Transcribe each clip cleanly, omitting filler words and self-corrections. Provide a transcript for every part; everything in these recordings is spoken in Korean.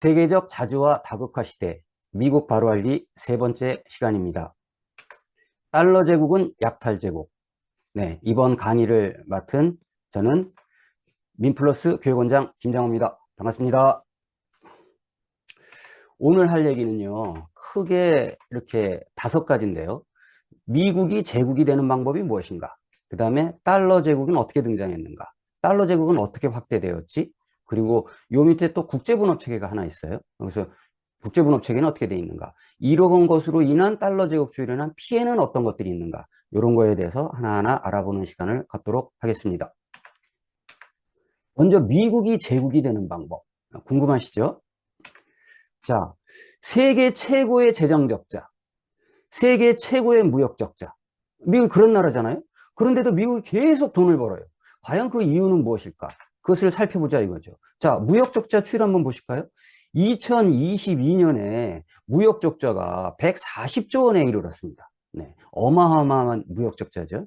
세계적 자주화 다극화 시대, 미국 바로 알기 세 번째 시간입니다. 달러 제국은 약탈 제국. 네, 이번 강의를 맡은 저는 민플러스 교육원장 김장호입니다. 반갑습니다. 오늘 할 얘기는요, 크게 이렇게 5가지인데요. 미국이 제국이 되는 방법이 무엇인가? 그 다음에 달러 제국은 어떻게 등장했는가? 달러 제국은 어떻게 확대되었지? 그리고 요 밑에 또 국제분업 체계가 하나 있어요. 그래서 국제분업 체계는 어떻게 되어 있는가? 이러한 것으로 인한 달러 제국주의로 인한 피해는 어떤 것들이 있는가? 이런 거에 대해서 하나하나 알아보는 시간을 갖도록 하겠습니다. 먼저 미국이 제국이 되는 방법. 궁금하시죠? 자, 세계 최고의 재정 적자, 세계 최고의 무역 적자. 미국이 그런 나라잖아요. 그런데도 미국이 계속 돈을 벌어요. 과연 그 이유는 무엇일까? 그것을 살펴보자 이거죠. 자, 무역 적자 추이를 한번 보실까요? 2022년에 무역 적자가 140조 원에 이르렀습니다. 네, 어마어마한 무역 적자죠.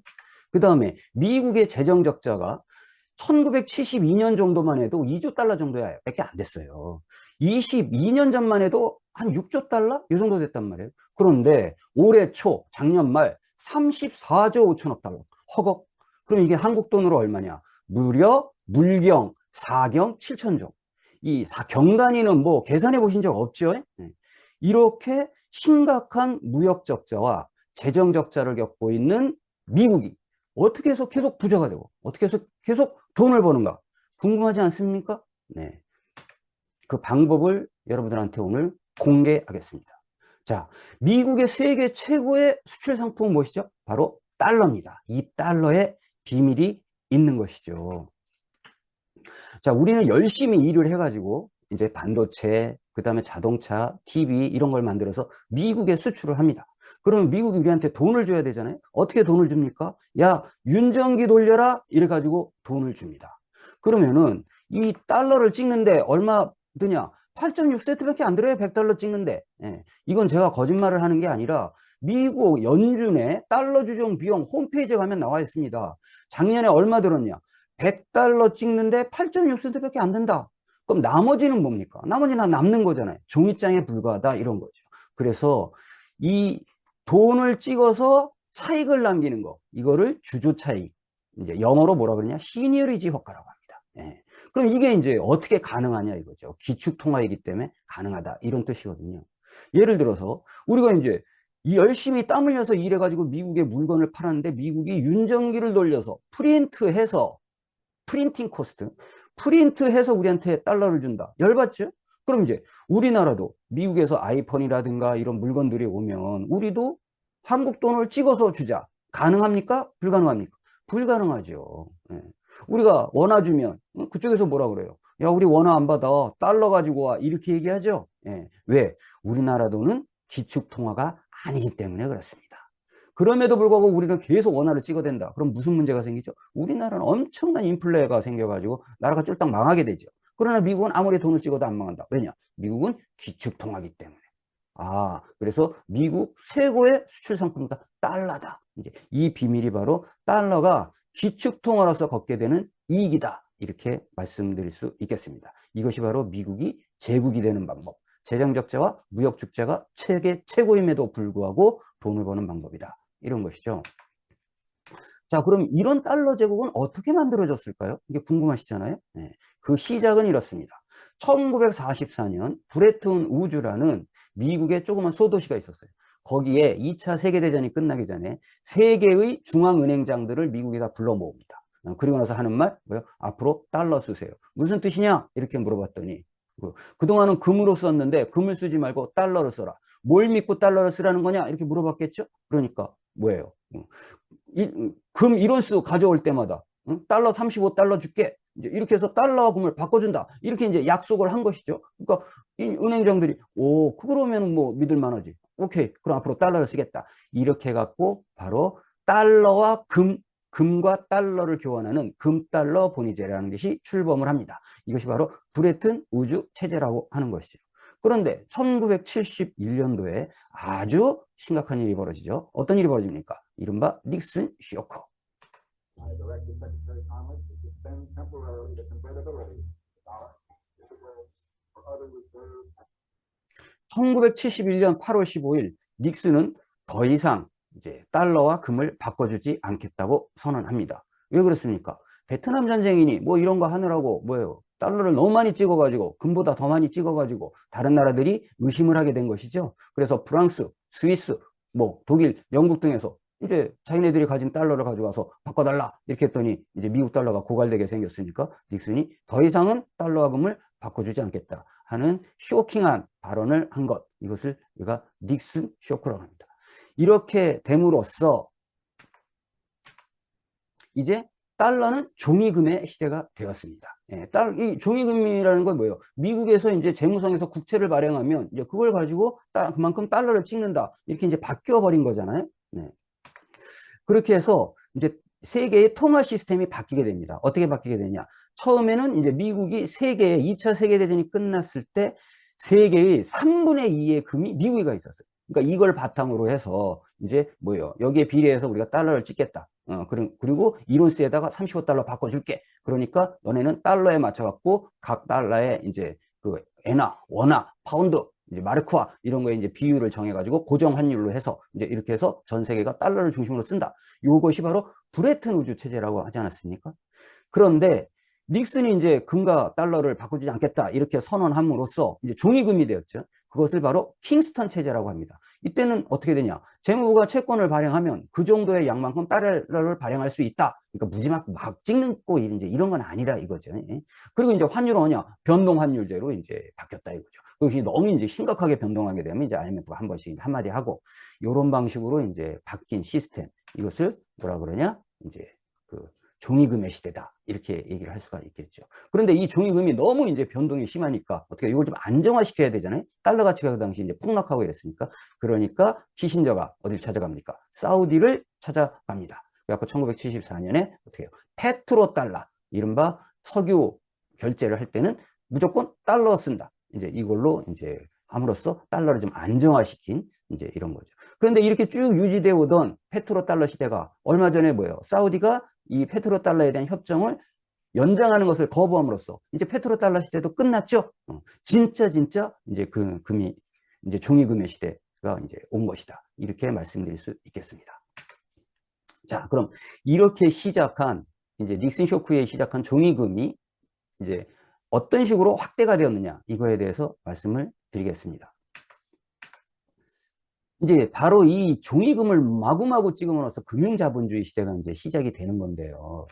그 다음에 미국의 재정 적자가 1972년 정도만 해도 2조 달러 정도야 밖에 안 됐어요. 22년 전만 해도 한 6조 달러? 이 정도 됐단 말이에요. 그런데 올해 초, 작년 말 34조 5천억 달러. 허걱. 그럼 이게 한국 돈으로 얼마냐? 무려 물경 4경 7천조. 이 경단위는 뭐 계산해 보신 적 없죠? 네. 이렇게 심각한 무역 적자와 재정 적자를 겪고 있는 미국이 어떻게 해서 계속 부자가 되고 어떻게 해서 계속 돈을 버는가 궁금하지 않습니까? 네, 그 방법을 여러분들한테 오늘 공개하겠습니다. 자, 미국의 세계 최고의 수출 상품은 무엇이죠? 바로 달러입니다. 이 달러에 비밀이 있는 것이죠. 자, 우리는 열심히 일을 해가지고 이제 반도체, 그 다음에 자동차, TV 이런 걸 만들어서 미국에 수출을 합니다. 그러면 미국이 우리한테 돈을 줘야 되잖아요. 어떻게 돈을 줍니까? 야, 윤전기 돌려라 이래가지고 돈을 줍니다. 그러면은 이 달러를 찍는데 얼마 드냐? 8.6센트밖에 안 들어요. 100달러 찍는데. 예, 이건 제가 거짓말을 하는 게 아니라 미국 연준의 달러 주정 비용 홈페이지에 가면 나와 있습니다. 작년에 얼마 들었냐? 100달러 찍는데 8.6센트밖에 안 된다. 그럼 나머지는 뭡니까? 나머지는 남는 거잖아요. 종이장에 불과하다 이런 거죠. 그래서 이 돈을 찍어서 차익을 남기는 거, 이거를 주조 차익, 이제 영어로 뭐라 그러냐? 시니어리지 효과라고 합니다. 예. 그럼 이게 이제 어떻게 가능하냐 이거죠. 기축통화이기 때문에 가능하다 이런 뜻이거든요. 예를 들어서 우리가 이제 열심히 땀 흘려서 일해가지고 미국에 물건을 팔았는데 미국이 윤전기를 돌려서 프린트해서 프린팅 코스트, 프린트해서 우리한테 달러를 준다. 열받죠? 그럼 이제 우리나라도 미국에서 아이폰이라든가 이런 물건들이 오면 우리도 한국 돈을 찍어서 주자. 가능합니까? 불가능합니까? 불가능하죠. 예. 우리가 원화 주면 그쪽에서 뭐라 그래요? 야, 우리 원화 안 받아. 달러 가지고 와. 이렇게 얘기하죠. 예. 왜? 우리나라 돈은 기축통화가 아니기 때문에 그렇습니다. 그럼에도 불구하고 우리는 계속 원화를 찍어댄다. 그럼 무슨 문제가 생기죠? 우리나라는 엄청난 인플레가 생겨가지고 나라가 쫄딱 망하게 되죠. 그러나 미국은 아무리 돈을 찍어도 안 망한다. 왜냐? 미국은 기축통화기 때문에. 아, 그래서 미국 최고의 수출 상품이다. 달러다. 이제 이 비밀이 바로 달러가 기축통화로서 걷게 되는 이익이다. 이렇게 말씀드릴 수 있겠습니다. 이것이 바로 미국이 제국이 되는 방법. 재정 적자와 무역 적자가 세계 최고임에도 불구하고 돈을 버는 방법이다. 이런 것이죠. 자, 그럼 이런 달러 제국은 어떻게 만들어졌을까요? 이게 궁금하시잖아요. 네. 그 시작은 이렇습니다. 1944년 브레튼 우즈라는 미국의 조그만 소도시가 있었어요. 거기에 2차 세계대전이 끝나기 전에 세계의 중앙은행장들을 미국에다 불러 모읍니다. 그리고 나서 하는 말, 뭐요? 앞으로 달러 쓰세요. 무슨 뜻이냐? 이렇게 물어봤더니 그동안은 금으로 썼는데 금을 쓰지 말고 달러를 써라. 뭘 믿고 달러를 쓰라는 거냐? 이렇게 물어봤겠죠? 그러니까 뭐예요? 금 이론수 가져올 때마다 달러 35달러 줄게. 이제 이렇게 해서 달러와 금을 바꿔준다. 이렇게 이제 약속을 한 것이죠. 그러니까 이 은행장들이 그러면 뭐 믿을 만하지. 오케이. 그럼 앞으로 달러를 쓰겠다. 이렇게 해갖고 바로 달러와 금과 달러를 교환하는 금달러 보니제라는 것이 출범을 합니다. 이것이 바로 브레튼 우즈 체제라고 하는 것이죠. 그런데 1971년도에 아주 심각한 일이 벌어지죠. 어떤 일이 벌어집니까? 이른바 닉슨 쇼크. (1971년 8월 15일) 닉슨은 더 이상 이제 달러와 금을 바꿔주지 않겠다고 선언합니다. 왜 그렇습니까? 베트남 전쟁이니 뭐 이런 거 하느라고 뭐예요? 달러를 너무 많이 찍어가지고 금보다 더 많이 찍어가지고 다른 나라들이 의심을 하게 된 것이죠. 그래서 프랑스, 스위스, 뭐 독일, 영국 등에서 이제 자기네들이 가진 달러를 가져가서 바꿔달라 이렇게 했더니 이제 미국 달러가 고갈되게 생겼으니까 닉슨이 더 이상은 달러와 금을 바꿔주지 않겠다 하는 쇼킹한 발언을 한 것, 이것을 우리가 닉슨 쇼크라고 합니다. 이렇게 됨으로써 이제 달러는 종이금의 시대가 되었습니다. 예, 이 종이금이라는 건 뭐예요? 미국에서 이제 재무상에서 국채를 발행하면 이제 그걸 가지고 그만큼 달러를 찍는다. 이렇게 이제 바뀌어 버린 거잖아요. 네. 그렇게 해서 이제 세계의 통화 시스템이 바뀌게 됩니다. 어떻게 바뀌게 되냐? 처음에는 이제 미국이 2차 세계대전이 끝났을 때 세계의 3분의 2의 금이 미국에 가 있었어요. 그러니까 이걸 바탕으로 해서 이제 뭐예요? 여기에 비례해서 우리가 달러를 찍겠다. 그리고 이론스에다가 35달러 바꿔줄게. 그러니까 너네는 달러에 맞춰갖고 각 달러에 이제 그 엔화, 원화, 파운드, 이제 마르크화 이런 거에 이제 비율을 정해가지고 고정 환율로 해서 이제 이렇게 해서 전 세계가 달러를 중심으로 쓴다. 이것이 바로 브레튼 우주 체제라고 하지 않았습니까? 그런데 닉슨이 이제 금과 달러를 바꾸지 않겠다 이렇게 선언함으로써 이제 종이금이 되었죠. 그것을 바로 킹스턴 체제라고 합니다. 이때는 어떻게 되냐? 재무부가 채권을 발행하면 그 정도의 양만큼 달러를 발행할 수 있다. 그러니까 무지막 막 찍는 거 이제 이런 건 아니다 이거죠. 그리고 이제 환율은 뭐냐? 변동 환율제로 이제 바뀌었다 이거죠. 그것이 너무 이제 심각하게 변동하게 되면 이제 IMF가 한 번씩 한마디 하고 이런 방식으로 이제 바뀐 시스템, 이것을 뭐라 그러냐? 이제 그 종이금의 시대다 이렇게 얘기를 할 수가 있겠죠. 그런데 이 종이금이 너무 이제 변동이 심하니까 어떻게 이걸 좀 안정화시켜야 되잖아요. 달러 가치가 그 당시 이제 폭락하고 이랬으니까. 그러니까 키신저가 어딜 찾아갑니까? 사우디를 찾아갑니다. 그래갖고 1974년에 어떻게 해요? 페트로 달러, 이른바 석유 결제를 할 때는 무조건 달러 쓴다. 이제 이걸로 이제 함으로써 달러를 좀 안정화시킨 이제 이런 거죠. 그런데 이렇게 쭉 유지되어 오던 페트로 달러 시대가 얼마 전에 뭐예요? 사우디가 이 페트로 달러에 대한 협정을 연장하는 것을 거부함으로써 이제 페트로 달러 시대도 끝났죠. 진짜 이제 그 금이 이제 종이금의 시대가 이제 온 것이다. 이렇게 말씀드릴 수 있겠습니다. 자, 그럼 이렇게 시작한 이제 닉슨 쇼크에 시작한 종이금이 이제 어떤 식으로 확대가 되었느냐 이거에 대해서 말씀을 드리겠습니다. 이제 바로 이 종이금을 마구마구 찍음으로써 금융자본주의 시대가 이제 시작이 되는 건데요.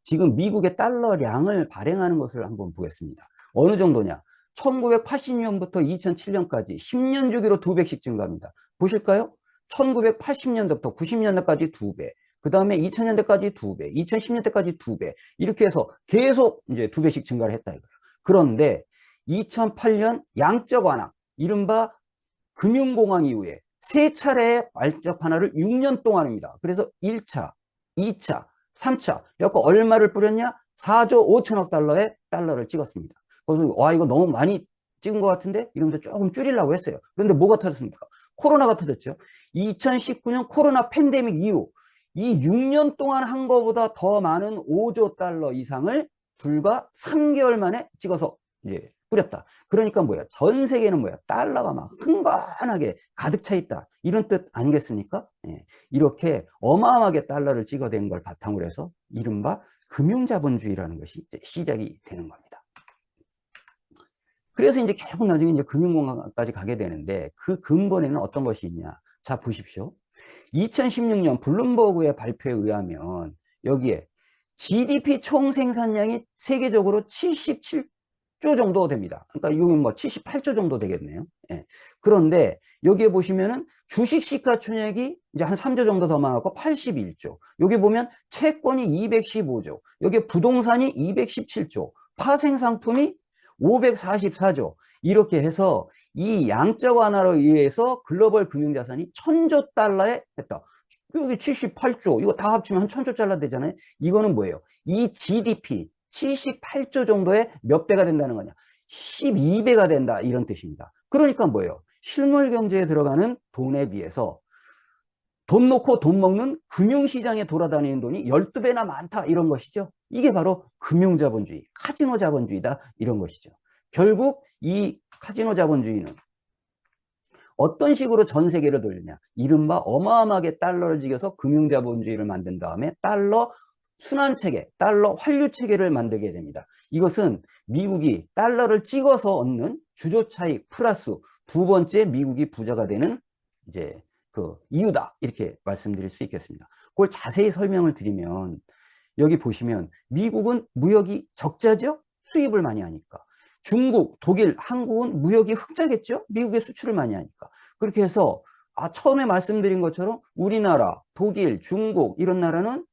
지금 미국의 달러량을 발행하는 것을 한번 보겠습니다. 어느 정도냐? 1980년부터 2007년까지 10년 주기로 2배씩 증가합니다. 보실까요? 1980년부터 90년대까지 2배, 그 다음에 2000년대까지 2배, 2010년대까지 2배, 이렇게 해서 계속 이제 2배씩 증가를 했다 이거예요. 그런데 2008년 양적 완화, 이른바 금융공황 이후에 3차례의 발적 하나를 6년 동안입니다. 그래서 1차, 2차, 3차. 그래서 얼마를 뿌렸냐? 4조 5천억 달러의 달러를 찍었습니다. 그래서 와, 이거 너무 많이 찍은 것 같은데? 이러면서 조금 줄이려고 했어요. 그런데 뭐가 터졌습니까? 코로나가 터졌죠. 2019년 코로나 팬데믹 이후 이 6년 동안 한 것보다 더 많은 5조 달러 이상을 불과 3개월 만에 찍어서 이제 뿌렸다. 그러니까 뭐야? 전 세계는 뭐야? 달러가 막 흥건하게 가득 차 있다. 이런 뜻 아니겠습니까? 예. 이렇게 어마어마하게 달러를 찍어댄 걸 바탕으로 해서 이른바 금융자본주의라는 것이 이제 시작이 되는 겁니다. 그래서 이제 결국 나중에 이제 금융공황까지 가게 되는데 그 근본에는 어떤 것이 있냐? 자, 보십시오. 2016년 블룸버그의 발표에 의하면 여기에 GDP 총 생산량이 세계적으로 77조 정도 됩니다. 그러니까 여기 뭐 78조 정도 되겠네요. 예. 그런데 여기에 보시면은 주식 시가총액이 이제 한 3조 정도 더 많았고 81조. 여기 보면 채권이 215조. 여기 부동산이 217조. 파생 상품이 544조. 이렇게 해서 이 양적 완화로 의해서 글로벌 금융자산이 1000조 달러에 했다. 여기 78조. 이거 다 합치면 한 1000조 달러 되잖아요. 이거는 뭐예요? 이 GDP 78조 정도의 몇 배가 된다는 거냐? 12배가 된다. 이런 뜻입니다. 그러니까 뭐예요? 실물 경제에 들어가는 돈에 비해서 돈 놓고 돈 먹는 금융시장에 돌아다니는 돈이 12배나 많다. 이런 것이죠. 이게 바로 금융자본주의, 카지노 자본주의다. 이런 것이죠. 결국 이 카지노 자본주의는 어떤 식으로 전 세계를 돌리냐. 이른바 어마어마하게 달러를 지겨서 금융자본주의를 만든 다음에 달러 순환체계, 달러 환류체계를 만들게 됩니다. 이것은 미국이 달러를 찍어서 얻는 주조차익 플러스 두 번째 미국이 부자가 되는 이제 그 이유다. 이렇게 말씀드릴 수 있겠습니다. 그걸 자세히 설명을 드리면 여기 보시면 미국은 무역이 적자죠? 수입을 많이 하니까. 중국, 독일, 한국은 무역이 흑자겠죠? 미국에 수출을 많이 하니까. 그렇게 해서 처음에 말씀드린 것처럼 우리나라, 독일, 중국 이런 나라는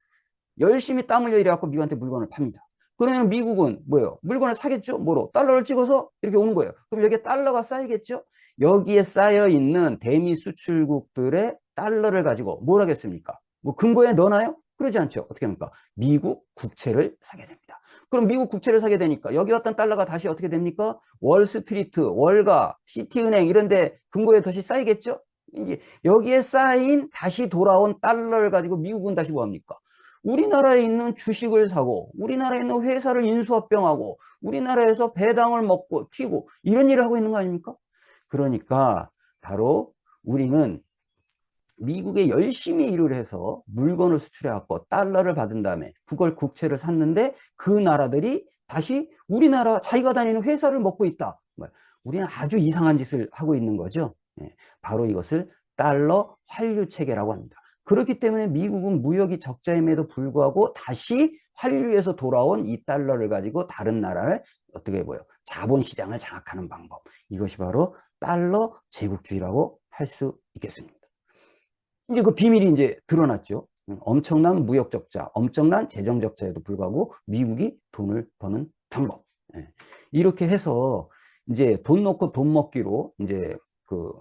열심히 땀 흘려 이래갖고 미국한테 물건을 팝니다. 그러면 미국은 뭐예요? 물건을 사겠죠? 뭐로? 달러를 찍어서 이렇게 오는 거예요. 그럼 여기에 달러가 쌓이겠죠? 여기에 쌓여있는 대미 수출국들의 달러를 가지고 뭘 하겠습니까? 뭐 금고에 넣어놔요? 그러지 않죠. 어떻게 합니까? 미국 국채를 사게 됩니다. 그럼 미국 국채를 사게 되니까 여기 왔던 달러가 다시 어떻게 됩니까? 월스트리트, 월가, 시티은행 이런 데 금고에 다시 쌓이겠죠? 이제 여기에 쌓인 다시 돌아온 달러를 가지고 미국은 다시 뭐 합니까? 우리나라에 있는 주식을 사고 우리나라에 있는 회사를 인수합병하고 우리나라에서 배당을 먹고 튀고 이런 일을 하고 있는 거 아닙니까? 그러니까 바로 우리는 미국에 열심히 일을 해서 물건을 수출해갖고 달러를 받은 다음에 그걸 국채를 샀는데 그 나라들이 다시 우리나라 자기가 다니는 회사를 먹고 있다. 우리는 아주 이상한 짓을 하고 있는 거죠. 바로 이것을 달러 환류 체계라고 합니다. 그렇기 때문에 미국은 무역이 적자임에도 불구하고 다시 환류에서 돌아온 이 달러를 가지고 다른 나라를 어떻게 보여? 자본시장을 장악하는 방법. 이것이 바로 달러 제국주의라고 할 수 있겠습니다. 이제 그 비밀이 이제 드러났죠. 엄청난 무역 적자, 엄청난 재정 적자에도 불구하고 미국이 돈을 버는 방법. 이렇게 해서 이제 돈 놓고 돈 먹기로 이제 그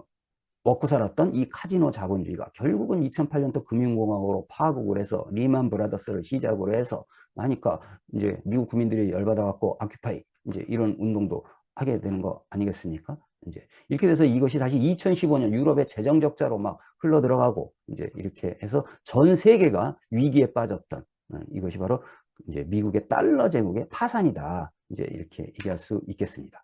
먹고 살았던 이 카지노 자본주의가 결국은 2008년도 금융공황으로 파국을 해서 리만 브라더스를 시작으로 해서 하니까 이제 미국 국민들이 열받아 갖고 아큐파이 이제 이런 운동도 하게 되는 거 아니겠습니까? 이제 이렇게 돼서 이것이 다시 2015년 유럽의 재정 적자로 막 흘러 들어가고 이제 이렇게 해서 전 세계가 위기에 빠졌던 이것이 바로 이제 미국의 달러 제국의 파산이다. 이제 이렇게 얘기할 수 있겠습니다.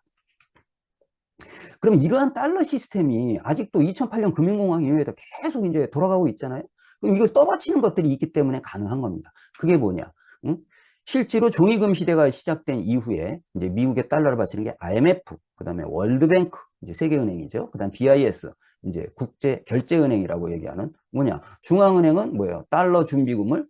그럼 이러한 달러 시스템이 아직도 2008년 금융공황 이후에도 계속 이제 돌아가고 있잖아요. 그럼 이걸 떠받치는 것들이 있기 때문에 가능한 겁니다. 그게 뭐냐? 응? 실제로 종이금 시대가 시작된 이후에 이제 미국의 달러를 바치는 게 IMF, 그다음에 월드뱅크, 이제 세계은행이죠. 그다음 BIS, 이제 국제 결제은행이라고 얘기하는 뭐냐? 중앙은행은 뭐예요? 달러로 준비금을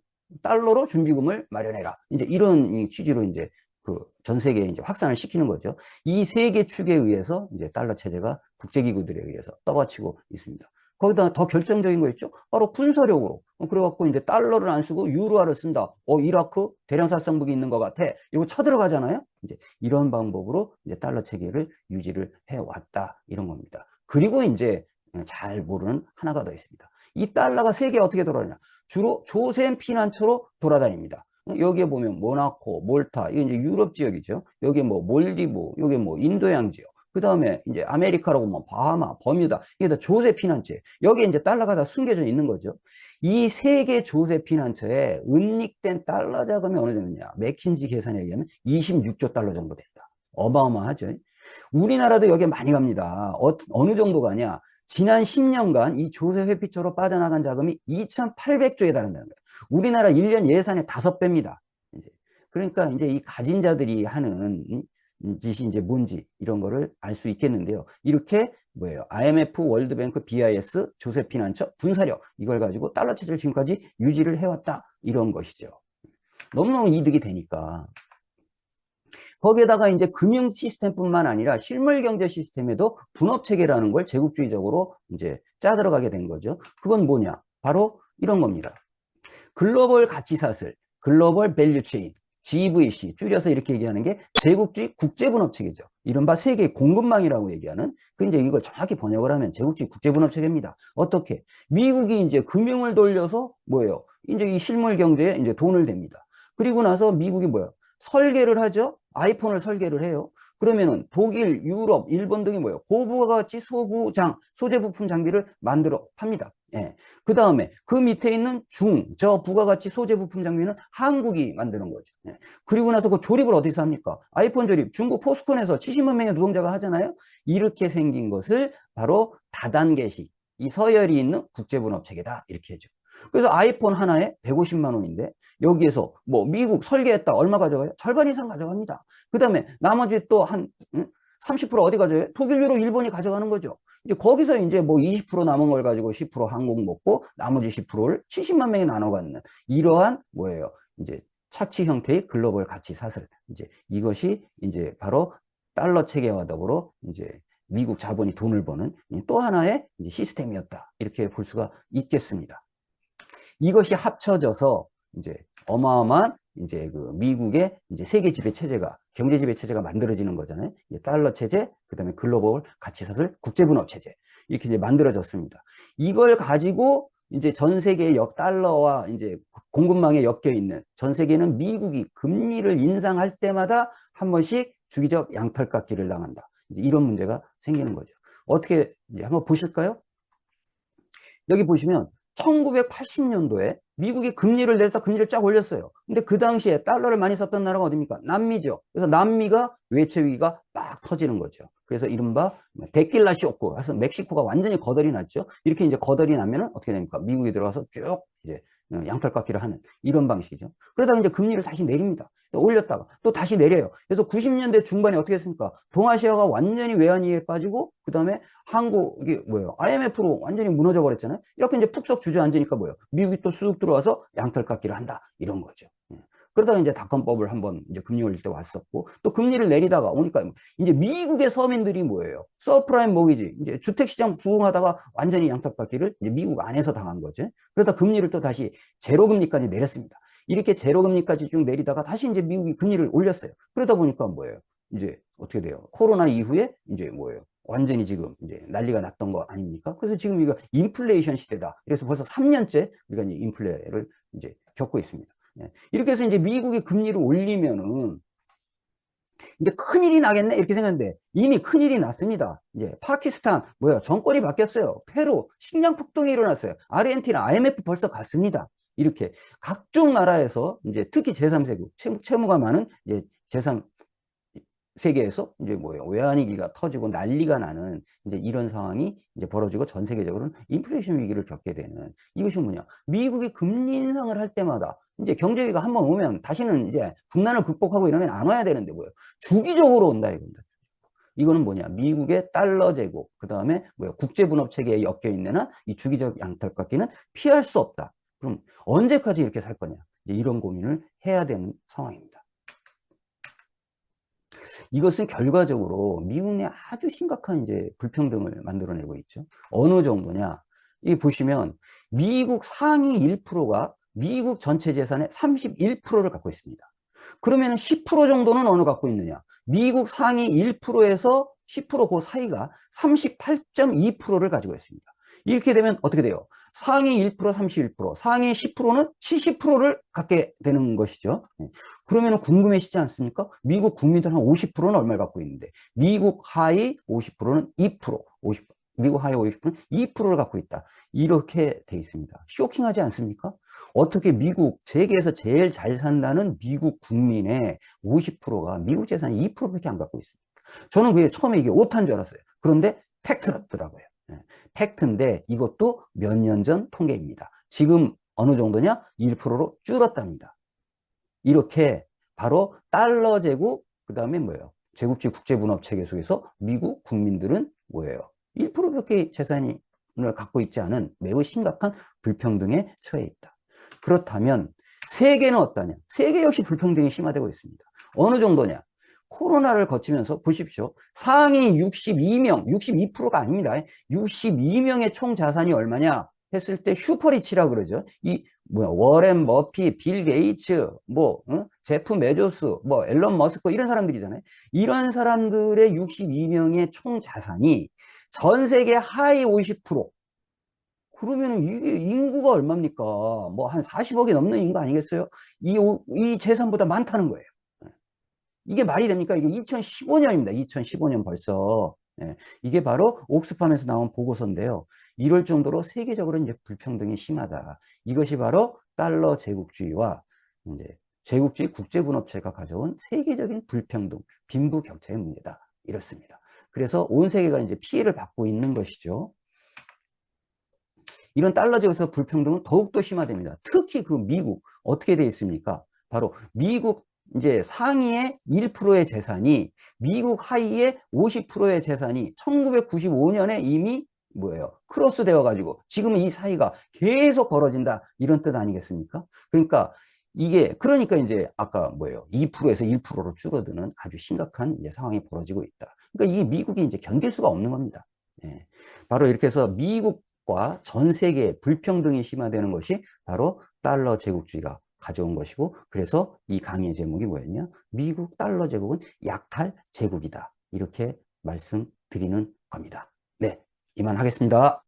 마련해라. 이제 이런 취지로 이제 그 전 세계에 이제 확산을 시키는 거죠. 이 세 개 축에 의해서 이제 달러 체제가 국제기구들에 의해서 떠받치고 있습니다. 거기다 더 결정적인 거 있죠? 바로 군사력으로. 그래갖고 이제 달러를 안 쓰고 유로화를 쓴다. 이라크 대량살상무기 있는 것 같아. 이거 쳐들어가잖아요? 이제 이런 방법으로 이제 달러 체계를 유지를 해왔다. 이런 겁니다. 그리고 이제 잘 모르는 하나가 더 있습니다. 이 달러가 세계에 어떻게 돌아다니냐? 주로 조센 피난처로 돌아다닙니다. 여기에 보면 모나코, 몰타, 이게 이제 유럽 지역이죠. 여기에 뭐 몰디브, 여기에 뭐 인도양 지역. 그 다음에 이제 아메리카라고 뭐 바하마, 버뮤다, 이게 다 조세 피난처에 여기에 이제 달러가 다 숨겨져 있는 거죠. 이 세 개 조세 피난처에 은닉된 달러 자금이 어느 정도냐? 맥킨지 계산에 의하면 26조 달러 정도 된다. 어마어마하죠. 우리나라도 여기에 많이 갑니다. 어느 정도 가냐? 지난 10년간 이 조세 회피처로 빠져나간 자금이 2,800조에 달한다는 거예요. 우리나라 1년 예산의 5배입니다. 그러니까 이제 이 가진 자들이 하는 짓이 이제 뭔지 이런 거를 알 수 있겠는데요. 이렇게 뭐예요? IMF, 월드뱅크, BIS, 조세 피난처, 군사력 이걸 가지고 달러 체제를 지금까지 유지를 해왔다. 이런 것이죠. 너무너무 이득이 되니까. 거기에다가 이제 금융 시스템뿐만 아니라 실물 경제 시스템에도 분업 체계라는 걸 제국주의적으로 이제 짜 들어가게 된 거죠. 그건 뭐냐? 바로 이런 겁니다. 글로벌 가치사슬, 글로벌 밸류 체인, GVC, 줄여서 이렇게 얘기하는 게 제국주의 국제분업 체계죠. 이른바 세계 공급망이라고 얘기하는, 이제 이걸 정확히 번역을 하면 제국주의 국제분업 체계입니다. 어떻게? 미국이 이제 금융을 돌려서 뭐예요? 이제 이 실물 경제에 이제 돈을 댑니다. 그리고 나서 미국이 뭐예요? 설계를 하죠? 아이폰을 설계를 해요. 그러면은 독일, 유럽, 일본 등이 뭐예요? 고부가가치 소재 부품 장비를 만들어 팝니다. 예. 그 다음에 그 밑에 있는 저 부가가치 소재 부품 장비는 한국이 만드는 거죠. 예. 그리고 나서 그 조립을 어디서 합니까? 아이폰 조립 중국 포스콘에서 70만 명의 노동자가 하잖아요. 이렇게 생긴 것을 바로 다단계식, 이 서열이 있는 국제분업 체계다, 이렇게 해줘. 그래서 아이폰 하나에 150만 원인데 여기에서 뭐 미국 설계했다 얼마 가져가요? 절반 이상 가져갑니다. 그 다음에 나머지 또 한 30% 어디 가져요? 독일, 유럽, 일본이 가져가는 거죠. 이제 거기서 이제 뭐 20% 남은 걸 가지고 10% 한국 먹고 나머지 10%를 70만 명이 나눠 갖는 이러한 뭐예요? 이제 차치 형태의 글로벌 가치 사슬. 이제 이것이 이제 바로 달러 체계와 더불어 이제 미국 자본이 돈을 버는 또 하나의 이제 시스템이었다. 이렇게 볼 수가 있겠습니다. 이것이 합쳐져서 이제 어마어마한 이제 그 미국의 이제 세계 지배 체제가, 경제 지배 체제가 만들어지는 거잖아요. 달러 체제, 그 다음에 글로벌 가치사슬, 국제분업 체제. 이렇게 이제 만들어졌습니다. 이걸 가지고 이제 전 세계의 달러와 이제 공급망에 엮여 있는 전 세계는 미국이 금리를 인상할 때마다 한 번씩 주기적 양털깎기를 당한다. 이제 이런 문제가 생기는 거죠. 어떻게 이제 한번 보실까요? 여기 보시면 1980년도에 미국이 금리를 내렸다 금리를 쫙 올렸어요. 근데 그 당시에 달러를 많이 썼던 나라가 어디입니까? 남미죠. 그래서 남미가 외채 위기가 막 터지는 거죠. 그래서 이른바 데킬라 쇼크. 그래서 멕시코가 완전히 거덜이 났죠. 이렇게 이제 거덜이 나면은 어떻게 됩니까? 미국이 들어가서 쭉 이제 양털깎기를 하는 이런 방식이죠. 그러다가 이제 금리를 다시 내립니다. 올렸다가 또 다시 내려요. 그래서 90년대 중반에 어떻게 했습니까? 동아시아가 완전히 외환위기에 빠지고 그 다음에 한국이 뭐예요? IMF로 완전히 무너져 버렸잖아요. 이렇게 이제 푹썩 주저앉으니까 뭐예요? 미국이 또 쑥 들어와서 양털깎기를 한다 이런 거죠. 그러다가 이제 닷컴법을 한번 이제 금리 올릴 때 왔었고 또 금리를 내리다가 오니까 이제 미국의 서민들이 뭐예요? 서프라임 모기지 이제 주택시장 부흥하다가 완전히 양털깎기를 이제 미국 안에서 당한 거죠. 그러다 금리를 또 다시 제로금리까지 내렸습니다. 이렇게 제로금리까지 쭉 내리다가 다시 이제 미국이 금리를 올렸어요. 그러다 보니까 뭐예요? 이제 어떻게 돼요? 코로나 이후에 이제 뭐예요? 완전히 지금 이제 난리가 났던 거 아닙니까? 그래서 지금 이거 인플레이션 시대다. 그래서 벌써 3년째 우리가 이제 인플레를 이제 겪고 있습니다. 이렇게 해서 이제 미국이 금리를 올리면은 이제 큰일이 나겠네 이렇게 생각했는데 이미 큰일이 났습니다. 이제 파키스탄 뭐야 정권이 바뀌었어요. 페루 식량 폭동이 일어났어요. 아르헨티나 IMF 벌써 갔습니다. 이렇게 각종 나라에서 이제 특히 제3세국 채무가 많은 이제 제3 세계에서 이제 뭐예요 외환위기가 터지고 난리가 나는 이제 이런 상황이 이제 벌어지고 전 세계적으로는 인플레이션 위기를 겪게 되는 이것이 뭐냐 미국이 금리 인상을 할 때마다 이제 경제위기가 한번 오면 다시는 이제 국난을 극복하고 이러면 안 와야 되는데 뭐예요 주기적으로 온다 이겁니다. 이거는 뭐냐 미국의 달러 제국 그 다음에 뭐야 국제분업 체계에 엮여 있는 한 이 주기적 양털깎기는 피할 수 없다. 그럼 언제까지 이렇게 살 거냐 이제 이런 고민을 해야 되는 상황입니다. 이것은 결과적으로 미국 내 아주 심각한 이제 불평등을 만들어내고 있죠. 어느 정도냐? 이 보시면 미국 상위 1%가 미국 전체 재산의 31%를 갖고 있습니다. 그러면 10% 정도는 어느 갖고 있느냐? 미국 상위 1%에서 10%그 사이가 38.2%를 가지고 있습니다. 이렇게 되면 어떻게 돼요? 상위 1%, 31%, 상위 10%는 70%를 갖게 되는 것이죠. 그러면 궁금해지지 않습니까? 미국 국민들 한 50%는 얼마를 갖고 있는데 미국 하위 50%는 2%, 미국 하위 50%는 2%를 갖고 있다. 이렇게 돼 있습니다. 쇼킹하지 않습니까? 어떻게 미국, 세계에서 제일 잘 산다는 미국 국민의 50%가 미국 재산이 2%밖에 안 갖고 있습니다. 저는 그게 처음에 이게 오타인 줄 알았어요. 그런데 팩트더라고요. 팩트인데 이것도 몇 년 전 통계입니다. 지금 어느 정도냐? 1%로 줄었답니다. 이렇게 바로 달러 제국, 그 다음에 뭐예요? 제국주의 국제분업 체계 속에서 미국 국민들은 뭐예요? 1%밖에 재산을 갖고 있지 않은 매우 심각한 불평등에 처해 있다. 그렇다면 세계는 어떠냐? 세계 역시 불평등이 심화되고 있습니다. 어느 정도냐? 코로나를 거치면서 보십시오. 상위 62명, 62%가 아닙니다. 62명의 총 자산이 얼마냐 했을 때 슈퍼리치라 그러죠. 이 뭐야 워렌 머피, 빌 게이츠, 뭐 제프 메조스, 뭐 앨런 머스크 이런 사람들이잖아요. 이런 사람들의 62명의 총 자산이 전 세계 하위 50%. 그러면 이게 인구가 얼마입니까? 뭐 한 40억이 넘는 인구 아니겠어요? 이 재산보다 많다는 거예요. 이게 말이 됩니까? 이게 2015년입니다. 2015년 벌써. 예, 이게 바로 옥스팜에서 나온 보고서인데요. 이럴 정도로 세계적으로 이제 불평등이 심하다. 이것이 바로 달러 제국주의와 이제 제국주의 국제분업체가 가져온 세계적인 불평등, 빈부격차의 문제다. 이렇습니다. 그래서 온 세계가 이제 피해를 받고 있는 것이죠. 이런 달러 제국에서 불평등은 더욱더 심화됩니다. 특히 그 미국, 어떻게 되어 있습니까? 바로 미국 이제 상위의 1%의 재산이 미국 하위의 50%의 재산이 1995년에 이미 뭐예요? 크로스 되어 가지고 지금은 이 사이가 계속 벌어진다. 이런 뜻 아니겠습니까? 그러니까 이게 그러니까 이제 아까 뭐예요? 2%에서 1%로 줄어드는 아주 심각한 이제 상황이 벌어지고 있다. 그러니까 이게 미국이 이제 견딜 수가 없는 겁니다. 예. 바로 이렇게 해서 미국과 전 세계의 불평등이 심화되는 것이 바로 달러 제국주의가 가져온 것이고, 그래서 이 강의의 제목이 뭐였냐? 미국 달러 제국은 약탈 제국이다. 이렇게 말씀드리는 겁니다. 네, 이만 하겠습니다.